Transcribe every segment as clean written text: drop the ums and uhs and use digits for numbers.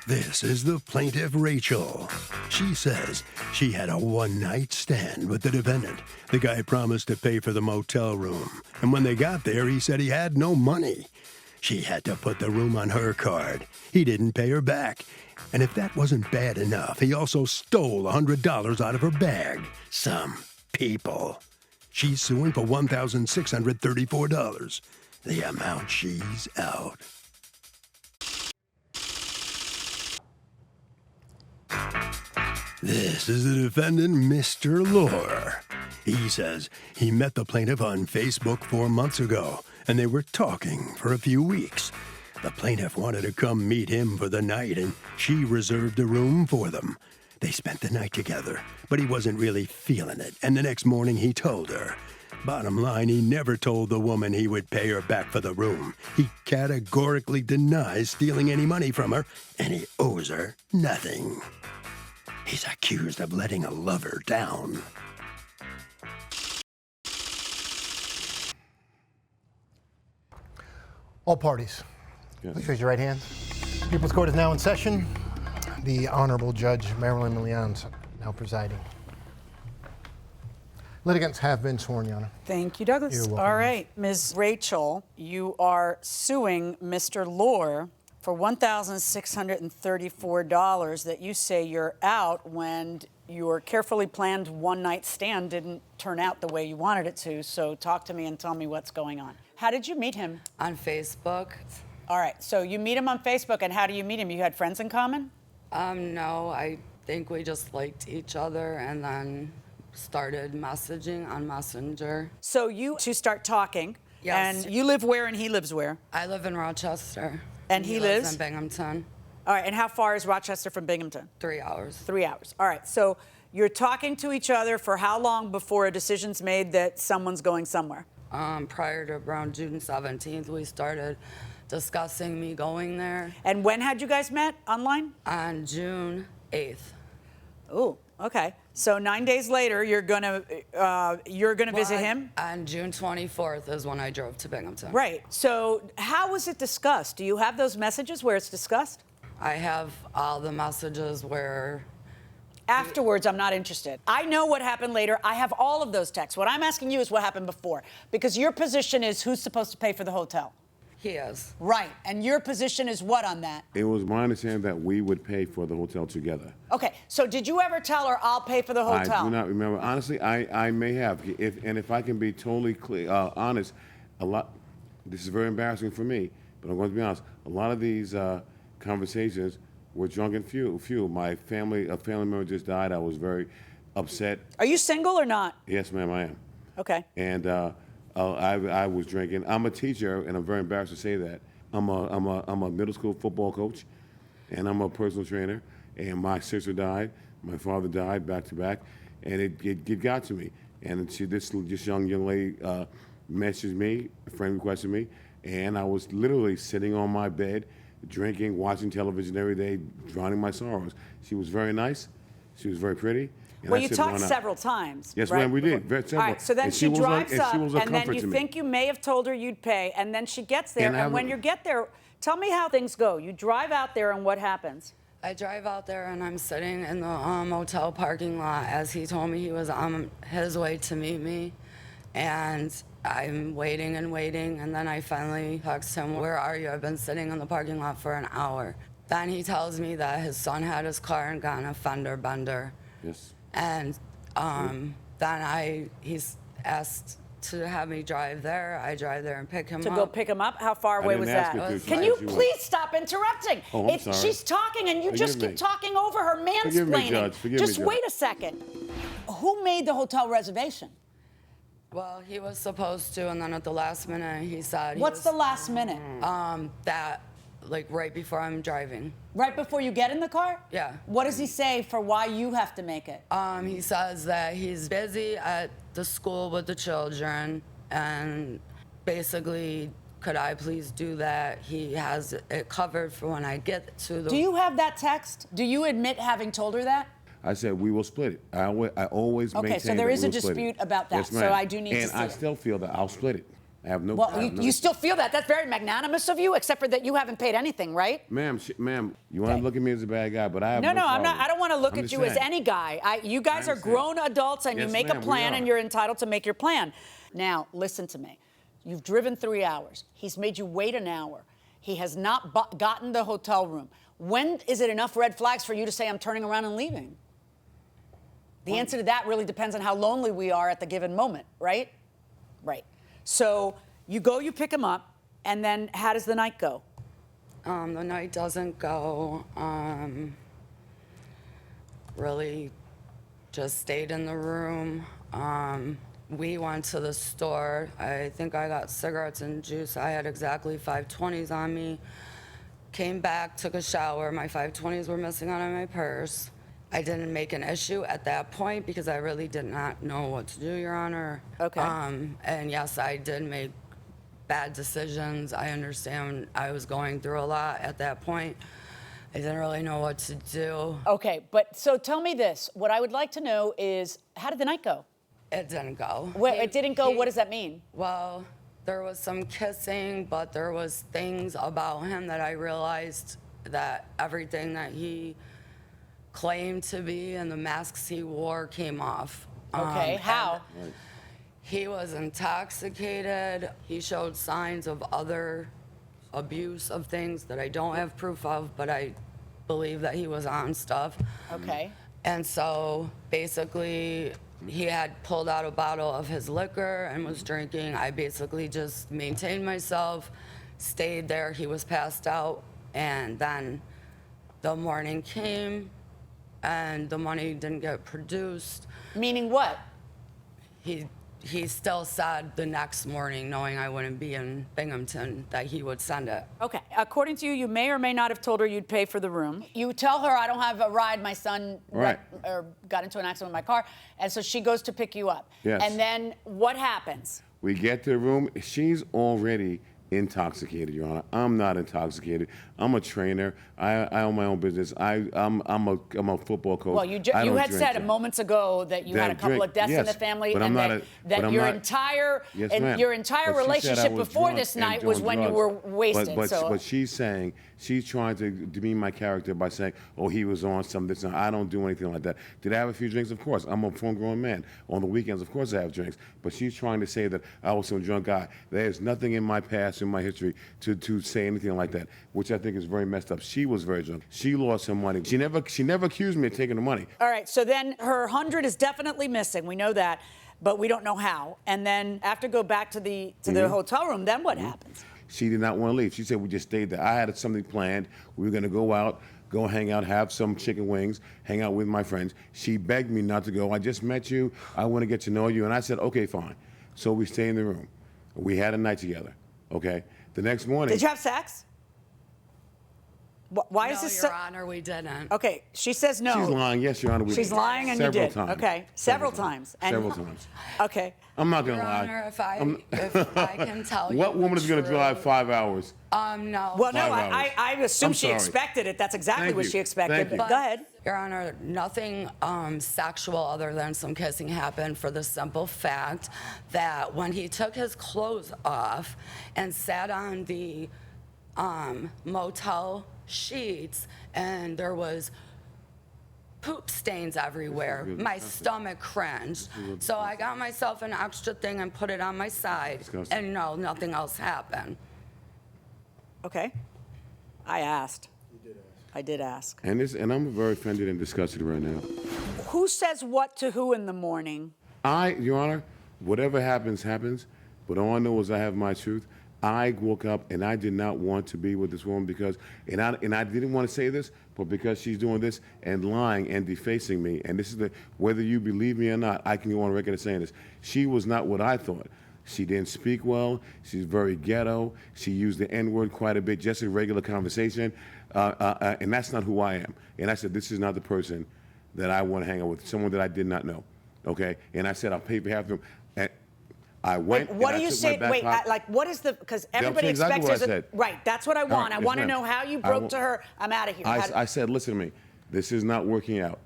This is the plaintiff, Rachel. She says she had a one-night stand with the defendant. The guy promised to pay for the motel room, and when they got there, he said he had no money. She had to put the room on her card. He didn't pay her back. And if that wasn't bad enough, he also stole $100 out of her bag. Some people. She's suing for $1,634. The amount she's out. This is the defendant, Mr. Lore. He says he met the plaintiff on Facebook 4 months ago, and they were talking for a few weeks. The plaintiff wanted to come meet him for the night, and she reserved a room for them. They spent the night together, but he wasn't really feeling it, and the next morning he told her. Bottom line, he never told the woman he would pay her back for the room. He categorically denies stealing any money from her, and he owes her nothing. He's accused of letting a lover down. All parties, Yes. please raise your right hand. People's Court is now in session. The Honorable Judge Marilyn Milian now presiding. Litigants have been sworn, Your Honor. Thank you, Douglas. You're welcome. All right, Ms. Rachel, you are suing Mr. Lore for $1,634 that you say you're out when your carefully planned one-night stand didn't turn out the way you wanted it to. So talk to me and tell me what's going on. How did you meet him? On Facebook. All right, so you meet him on Facebook, and how do you meet him? You had friends in common? No, I think we just liked each other and then started messaging on Messenger. So you two start talking. Yes. And you live where and he lives where? I live in Rochester. And he lives? in Binghamton. All right, and how far is Rochester from Binghamton? 3 hours. 3 hours. All right, so you're talking to each other for how long before a decision's made that someone's going somewhere? Prior to around June 17th, we started discussing me going there. And when had you guys met online? On June 8th. Ooh, okay. So 9 days later, you're gonna visit him? On June 24th is when I drove to Binghamton. Right. So how was it discussed? Do you have those messages where it's discussed? I have all the messages where... Afterwards, I'm not interested. I know what happened later. I have all of those texts. What I'm asking you is what happened before. Because your position is who's supposed to pay for the hotel? He is. Right. And your position is what on that? It was my understanding that we would pay for the hotel together. Okay. So did you ever tell her I'll pay for the hotel? I do not remember. Honestly, I may have. If I can be totally honest, this is very embarrassing for me, but I'm going to be honest. A lot of these conversations were drunk and fuel. A family member just died. I was very upset. Are you single or not? Yes, ma'am, I am. Okay. And I was drinking. I'm a teacher, and I'm very embarrassed to say that. I'm a middle school football coach, and I'm a personal trainer. And my sister died, my father died back to back, and it got to me. And this young lady messaged me, a friend requested me, and I was literally sitting on my bed, drinking, watching television every day, drowning my sorrows. She was very nice. She was very pretty. Well, you talked several times. Yes, right? ma'am, we did. Several. All right, so then And she drives up, and then you think you may have told her you'd pay, and then she gets there, and when you get there, tell me how things go. You drive out there, and what happens? I drive out there, and I'm sitting in the motel parking lot as he told me he was on his way to meet me. And I'm waiting and waiting, and then I finally text him, "Where are you? I've been sitting in the parking lot for an hour." Then he tells me that his son had his car and got in a fender bender. Yes. And then he's asked to have me drive there. I drive there and pick him up. To go pick him up? How far away was that? Can you please stop interrupting? Oh, I'm sorry. She's talking, and you just keep talking over her, mansplaining. Forgive me, Judge. Forgive me, Judge. Wait a second. Who made the hotel reservation? Well, he was supposed to, and then at the last minute, he said... What's the last minute? That, like, right before I'm driving. Right before you get in the car? Yeah. What does he say for why you have to make it? He says that he's busy at the school with the children, and basically, could I please do that? He has it covered for when I get to the... Do you have that text? Do you admit having told her that? I said we will split it. I always maintain Okay, so there is a that we will split dispute it. about that. Yes, so ma'am. I do need to see And I it. still feel that I'll split it. I have no. Well, I have no you still feel that. That's very magnanimous of you, except for that you haven't paid anything, right? Ma'am, you want to look at me as a bad guy, but I have No, no I'm not. problem. I don't want to look I'm at just you as saying. any guy. You guys I are understand. grown adults, and you Yes, make a ma'am, we plan, are. and you're entitled to make your plan. Now, listen to me. You've driven 3 hours. He's made you wait an hour. He has not gotten the hotel room. When is it enough red flags for you to say, I'm turning around and leaving? The answer to that really depends on how lonely we are at the given moment, right? Right. So you go, you pick him up, and then how does the night go? The night doesn't go. Really just stayed in the room. We went to the store. I think I got cigarettes and juice. I had exactly 520s on me. Came back, took a shower. My 520s were missing out of my purse. I didn't make an issue at that point because I really did not know what to do, Your Honor. Okay. And yes, I did make bad decisions. I understand I was going through a lot at that point. I didn't really know what to do. Okay, but so tell me this. What I would like to know is, how did the night go? It didn't go. It didn't go. What does that mean? Well, there was some kissing, but there was things about him that I realized that everything that he claimed to be and the masks he wore came off. Okay, how? He was intoxicated. He showed signs of other abuse of things that I don't have proof of, but I believe that he was on stuff. Okay. And so basically, he had pulled out a bottle of his liquor and was drinking. I basically just maintained myself, stayed there. He was passed out. And then the morning came and the money didn't get produced. Meaning what? He still said the next morning, knowing I wouldn't be in Binghamton, that he would send it. Okay. According to you, you may or may not have told her you'd pay for the room. You tell her, I don't have a ride. My son Right. got into an accident with my car. And so she goes to pick you up. Yes. And then what happens? We get to the room. She's already intoxicated, Your Honor. I'm not intoxicated. I'm a trainer. I own my own business. I'm a football coach. Well, you I don't had drink, said so- moments ago that you had a That couple drink, of deaths in yes, the family, but I'm and not that, a- but I'm your not- entire Yes, and ma'am. your entire But she said I relationship was before drunk this and night was doing when you drugs. were wasted. But she's saying, she's trying to demean my character by saying, oh, he was on some this and I don't do anything like that. Did I have a few drinks? Of course. I'm a full-grown man. On the weekends, of course I have drinks. But she's trying to say that I was some drunk guy. There's nothing in my past, in my history, to say anything like that, which I think is very messed up. She was very drunk. She lost her money. She never accused me of taking the money. All right, so then her 100 is definitely missing. We know that, but we don't know how. And then after go back to the hotel room, then what happens? She did not want to leave. She said we just stayed there. I had something planned. We were going to go out, go hang out, have some chicken wings, hang out with my friends. She begged me not to go. I just met you. I want to get to know you. And I said, okay, fine. So we stay in the room. We had a night together, okay? The next morning. Did you have sex? Why is No, this Your Honor, we didn't. Okay, she says no. She's lying. Yes, Your Honor. we She's did. lying and you Several did. times. Okay, several times. And- Several times. Okay. I'm not going Your to lie. Honor, if I can tell you. What woman is going to the drive truth. 5 hours? No. Well, no, 5 hours. I assume I'm she sorry. expected it. That's exactly Thank what you. she expected. Thank you. But go ahead. Your Honor, nothing sexual other than some kissing happened for the simple fact that when he took his clothes off and sat on the motel sheets and there was poop stains everywhere, my stomach cringed. So I got myself an extra thing and put it on my side. Disgusting. And no, nothing else happened. Okay. I asked. I did ask. And I'm very offended and disgusted right now. Who says what to who in the morning? Your Honor, whatever happens, happens. But all I know is I have my truth. I woke up and I did not want to be with this woman because, and I didn't want to say this, but because she's doing this and lying and defacing me. And this is whether you believe me or not, I can go on record as saying this. She was not what I thought. She didn't speak well. She's very ghetto. She used the N-word quite a bit, just in regular conversation. And that's not who I am. And I said, this is not the person that I want to hang out with, someone that I did not know. Okay? And I said, I'll pay for half of them. And I went. What and do I you took say? my Wait, backpack. like, what is the? Because everybody exactly expects what I there's said. right. That's what I want. I yes, want to ma'am. know how you I broke wa- to her. I'm out of here. I said, listen to me. This is not working out.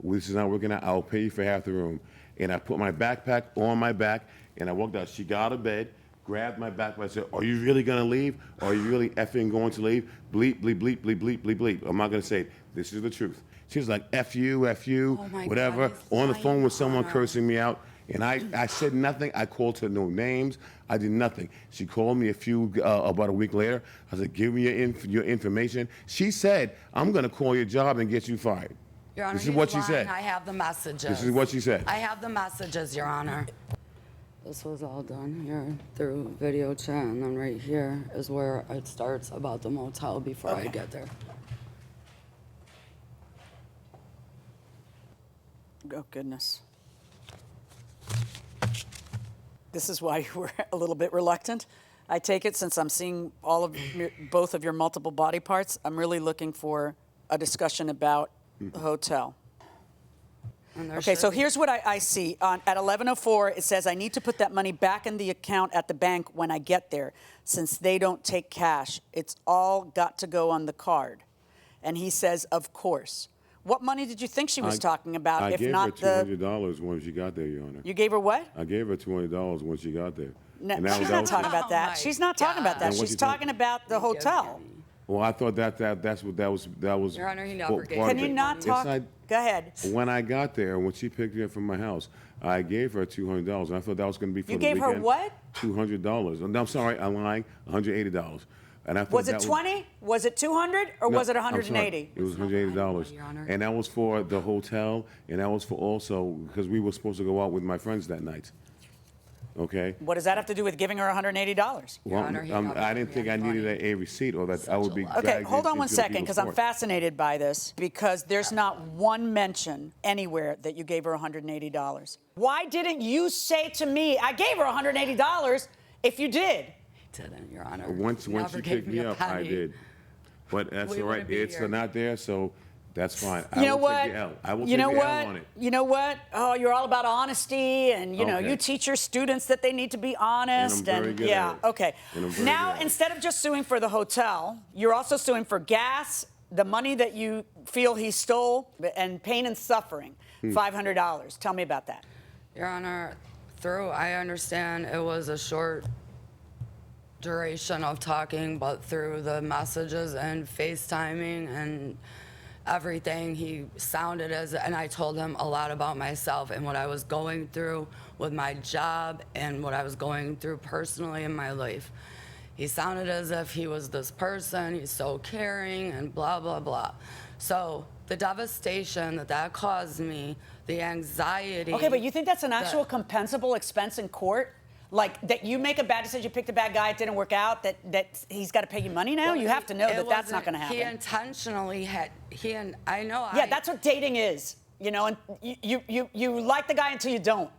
This is not working out. I'll pay you for half the room. And I put my backpack on my back, and I walked out. She got out of bed, grabbed my back and said, "Are you really gonna leave? Are you really effing going to leave? Bleep, bleep, bleep, bleep, bleep, bleep, bleep." I'm not gonna say it. This is the truth. She was like, "F you, Oh my whatever," God, he's on the phone with someone lying. cursing me out. And I said nothing. I called her no names. I did nothing. She called me about a week later. I said, "Give me your information." She said, "I'm going to call your job and get you fired." Your Honor, This is he's what she lying. said. I have the messages. This is what she said. I have the messages, Your Honor. This was all done here through video chat, and then right here is where it starts about the motel before I get there. Oh, goodness. This is why you were a little bit reluctant. I take it, since I'm seeing both of your multiple body parts, I'm really looking for a discussion about the hotel. Okay, so here's what I see. At 11:04, it says, "I need to put that money back in the account at the bank when I get there, since they don't take cash. It's all got to go on the card." And he says, "Of course." What money did you think she was talking about, I if gave not her the... $200 when she got there, Your Honor. You gave her what? I gave her $200 when she got there. No, And that she's was- not that talking was- about Oh that. my She's not talking about that. God. And what She's you think? talking about the hotel. Well, I thought that was. Your Honor, he never gave part Can of you it. not Yes, talk? Go ahead. When I got there, when she picked me up from my house, I gave her $200, and I thought that was going to be for You the gave her weekend. what? $200. And I'm sorry, I'm lying. $180. And I thought Was it that 20? Was it 200? Or No, was it I'm sorry. 180? It was $180, Your Honor. and that was for the hotel, and that was for also because we were supposed to go out with my friends that night. Okay. What does that have to do with giving her $180? Your Honor, he never I didn't gave think me I any needed money. a receipt or that Such I would a be. lie. Okay, dragged hold on into one the second, people's because I'm court. fascinated by this, because there's not one mention anywhere that you gave her $180. Why didn't you say to me, "I gave her $180," if you did? Didn't, Your Honor. Once He she never gave picked me a up, I penny. did. But that's We all right. wouldn't be It's here. not there, so that's fine. You know I will what? take the L. I will You take know the what? L on it. You know what? Oh, you're all about honesty, and you know Okay. you teach your students that they need to be honest. And I'm very good yeah, at it. okay. And I'm very Now, good at it. instead of just suing for the hotel, you're also suing for gas, the money that you feel he stole, and pain and suffering, $500. Tell me about that. Your Honor, I understand it was a short duration of talking, but through the messages and FaceTiming and everything, he sounded and I told him a lot about myself and what I was going through with my job and what I was going through personally in my life. He sounded as if he was this person, he's so caring and blah, blah, blah. So the devastation that caused me, the anxiety. Okay, but you think that's an actual compensable expense in court? Like, that you make a bad decision, you picked a bad guy, it didn't work out, that he's got to pay you money now? You have to know that that's not going to happen. He intentionally I know. Yeah, that's what dating is, you know, and you like the guy until you don't,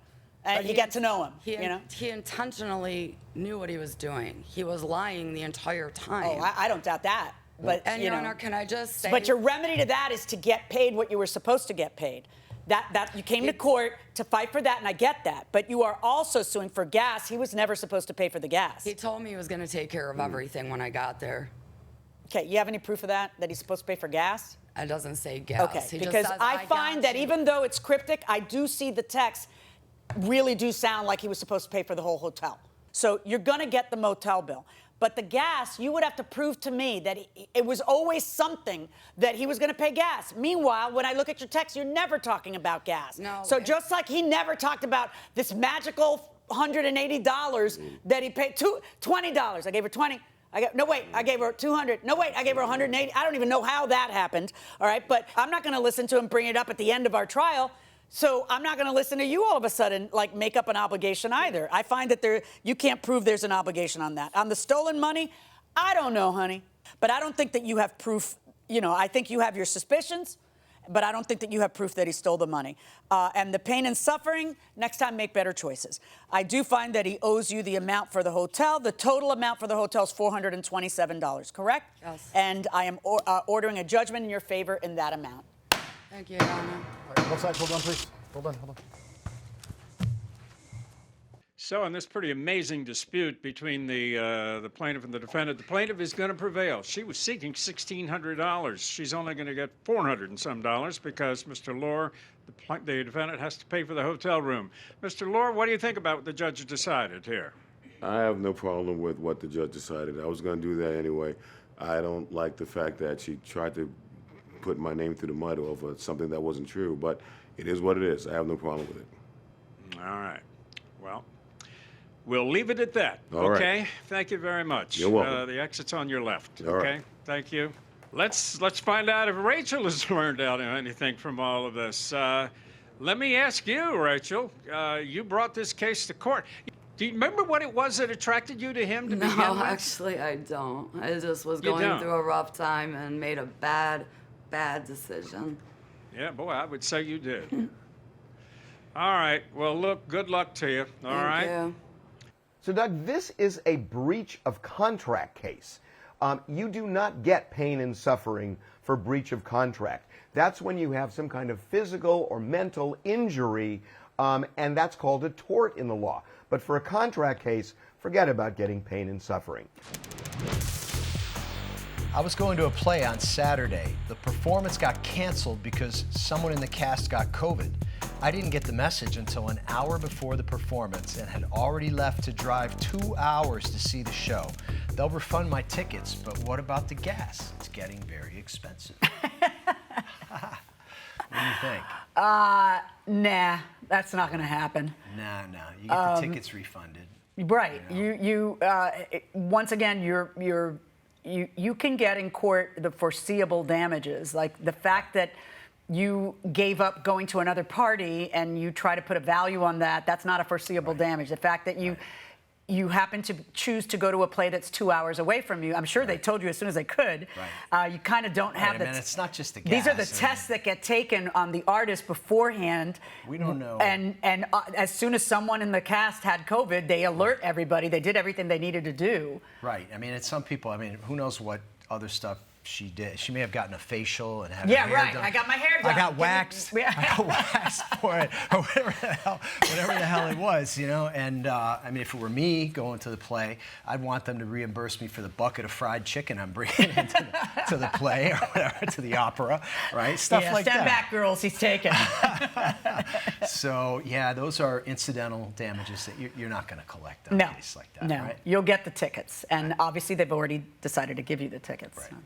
and you get to know him, you know? He intentionally knew what he was doing. He was lying the entire time. Oh, I don't doubt that, but, And you Your know. Honor, can I just say? But your remedy to that is to get paid what you were supposed to get paid. That you came to court to fight for that, and I get that. But you are also suing for gas. He was never supposed to pay for the gas. He told me he was going to take care of everything when I got there. Okay, you have any proof of that he he's supposed to pay for gas? It doesn't say gas. Okay, He just because says, I find got that you." even though it's cryptic, I do see the text really do sound like he was supposed to pay for the whole hotel. So you're going to get the motel bill. But the gas, you would have to prove to me that it was always something that he was going to pay gas. Meanwhile, when I look at your text, you're never talking about gas. No, So just like he never talked about this magical $180 that he paid, $20. I gave her 20. I gave her 200. No, wait, I gave her 180. I don't even know how that happened, all right? But I'm not going to listen to him bring it up at the end of our trial. So I'm not going to listen to you all of a sudden, like, make up an obligation either. I find that you can't prove there's an obligation on that. On the stolen money, I don't know, honey. But I don't think that you have proof. You know, I think you have your suspicions, but I don't think that you have proof that he stole the money. And the pain and suffering, next time make better choices. I do find that he owes you the amount for the hotel. The total amount for the hotel is $427, correct? Yes. And I am ordering a judgment in your favor in that amount. Thank you, Your Honor. All right, both sides, hold on, please. Hold on. So in this pretty amazing dispute between the plaintiff and the defendant, the plaintiff is going to prevail. She was seeking $1,600. She's only going to get $400 and some because Mr. Lohr, the defendant, has to pay for the hotel room. Mr. Lohr, what do you think about what the judge decided here? I have no problem with what the judge decided. I was going to do that anyway. I don't like the fact that she tried to put my name through the mud over something that wasn't true, but it is what it is. I have no problem with it. All right. Well, we'll leave it at that. All right. Okay? Thank you very much. You're welcome. The exit's on your left. All right. Okay? Thank you. Let's find out if Rachel has learned out anything from all of this. Let me ask you, Rachel. You brought this case to court. Do you remember what it was that attracted you to him to begin with? No, actually, I don't. I just was You going don't? through a rough time and made a bad decision. Yeah, boy, I would say you did. All right. Well, look, good luck to you. All right. Thank you. So, Doug, this is a breach of contract case. You do not get pain and suffering for breach of contract. That's when you have some kind of physical or mental injury, and that's called a tort in the law. But for a contract case, forget about getting pain and suffering. I was going to a play on Saturday. The performance got canceled because someone in the cast got COVID. I didn't get the message until an hour before the performance and had already left to drive 2 hours to see the show. They'll refund my tickets, but what about the gas? It's getting very expensive. What do you think? Nah, that's not going to happen. No, you get the tickets refunded. Right. You know? Once again, you can get in court the foreseeable damages, like the fact that you gave up going to another party and you try to put a value on that. That's not a foreseeable damage. The fact that you happen to choose to go to a play that's 2 hours away from you. I'm sure they told you as soon as they could. Right. You kind of don't have Man, it's not just the gas. These are the tests that get taken on the artist beforehand. We don't know. And as soon as someone in the cast had COVID, they alert everybody. They did everything they needed to do. Right. I mean, it's some people. I mean, who knows what other stuff she did. She may have gotten a facial and had her hair done. I got my hair done. I got waxed. I got waxed for it, or whatever the hell it was, you know. And I mean, if it were me going to the play, I'd want them to reimburse me for the bucket of fried chicken I'm bringing into to the play or whatever, to the opera, right? Stuff like that. Stand back, girls. He's taken. So yeah, those are incidental damages that you're not going to collect on a case like that, no. right? You'll get the tickets, and obviously they've already decided to give you the tickets. Right. So.